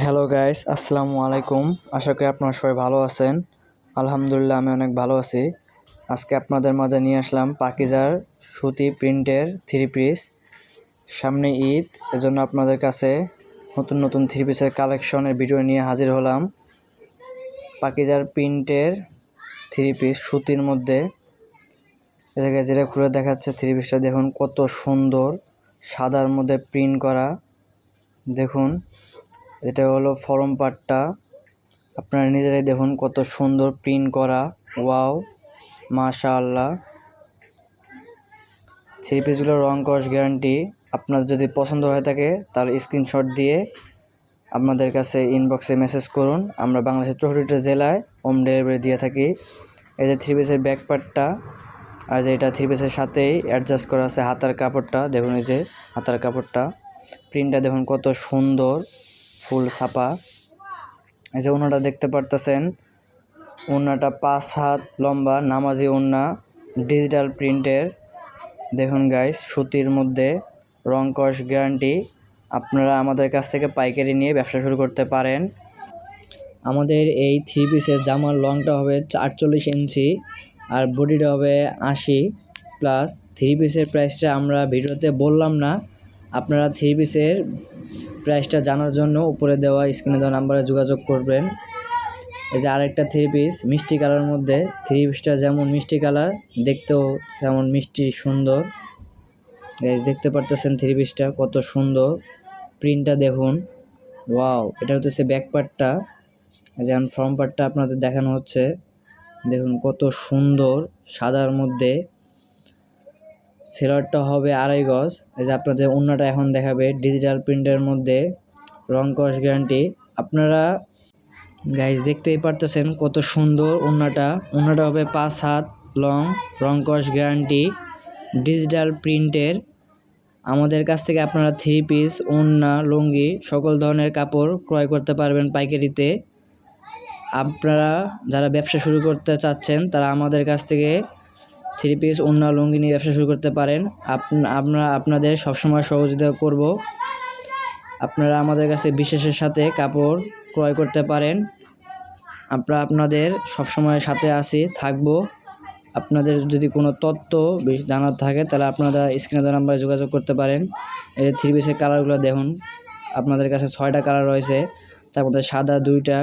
Hello guys, আসসালামু আলাইকুম। আশা করি আপনারা সবাই ভালো আছেন। আলহামদুলিল্লাহ আমি অনেক ভালো আছি। আজকে আপনাদের মাঝে নিয়ে আসলাম পাকিজার সুতি প্রিন্টের থ্রি পিস। সামনে ঈদ, এজন্য আপনাদের কাছে নতুন নতুন থ্রি পিসের কালেকশনের ভিডিও নিয়ে হাজির হলাম। পাকিজার প্রিন্টের থ্রি পিস সুতির মধ্যে, এটাকে যেটা খুলে দেখাচ্ছে থ্রি পিসটা দেখুন কত সুন্দর, সাদার মধ্যে প্রিন্ট করা। দেখুন এটা হলো ফরম পার্টটা, আপনারা নিজেরাই দেখুন কত সুন্দর প্রিন্ট করা। ওয়াও, মাশাআল্লাহ। থ্রি পিসগুলোর রং কস গ্যারান্টি। আপনার যদি পছন্দ হয়ে থাকে তাহলে স্ক্রিনশট দিয়ে আপনাদের কাছে ইনবক্সে মেসেজ করুন। আমরা বাংলাদেশের 64টা জেলায় হোম ডেলিভারি দিয়ে থাকি। এই যে থ্রি পিসের ব্যাক পার্টটা, আর যে এটা থ্রি পিসের সাথেই অ্যাডজাস্ট করা আছে হাতার কাপড়টা। দেখুন এই যে হাতার কাপড়টা, প্রিন্টটা দেখুন কত সুন্দর, ফুল ছাপা। এই যে ওড়নাটা দেখতে পারতেছেন, ওড়নাটা 5 হাত লম্বা নামাজি ওড়না, ডিজিটাল প্রিন্টের। দেখুন গাইস, সুতির মধ্যে, রং কস গ্যারান্টি। আপনারা আমাদের কাছ থেকে পাইকারি নিয়ে ব্যবসা শুরু করতে পারেন। আমাদের এই থ্রি পিসের জামার লংটা হবে 48 ইঞ্চি আর বডিটা হবে 80+। থ্রি পিসের প্রাইসটা আমরা ভিডিওতে বললাম না, আপনারা থ্রি পিসের প্রাইসটা জানার জন্য উপরে দেওয়া স্ক্রিনে দেওয়া নাম্বারে যোগাযোগ করবেন। এই যে আরেকটা থ্রি পিস মিষ্টি কালার মধ্যে, থ্রি পিসটা যেমন মিষ্টি কালার, দেখতেও তেমন মিষ্টি সুন্দর। গাইস দেখতে পারতেছেন থ্রি পিসটা কত সুন্দর, প্রিন্টটা দেখুন। ওয়াও, এটা হচ্ছে ব্যাক পার্টটা, যেমন ফ্রন্ট পার্টটা আপনাদের দেখানো হচ্ছে। দেখুন কত সুন্দর, সাদার মধ্যে। সেলারটা হবে 2.5 গজ। এই যে আপনাদের ওড়নাটা এখন দেখাবে ডিজিটাল প্রিন্টের মধ্যে, রং কস গ্যারান্টি। আপনারা গাইস দেখতেই পারতেছেন কত সুন্দর ওড়নাটা হবে 5 হাত লং, রং কস গ্যারান্টি, ডিজিটাল প্রিন্টের। আমাদের কাছ থেকে আপনারা থ্রি পিস, ওড়না, লুঙ্গি সকল ধরনের কাপড় ক্রয় করতে পারবেন পাইকারিতে। আপনারা যারা ব্যবসা শুরু করতে চাচ্ছেন তারা আমাদের কাছ থেকে থ্রি পিস, ওড়না, লুঙ্গি নিয়ে ব্যবসা শুরু করতে পারেন। আমরা আপনাদের সবসময় সহযোগিতা করব। আপনারা আমাদের কাছে বিশ্বাসের সাথে কাপড় ক্রয় করতে পারেন। আমরা আপনাদের সবসময় সাথে আছি, থাকবো। আপনাদের যদি কোনো তথ্য জানার থাকে তাহলে আপনারা স্ক্রিনে দেওয়া নাম্বারে যোগাযোগ করতে পারেন। এই যে থ্রি পিসের কালারগুলো দেখুন, আপনাদের কাছে 6টা কালার রয়েছে, তার মধ্যে সাদা 2টা।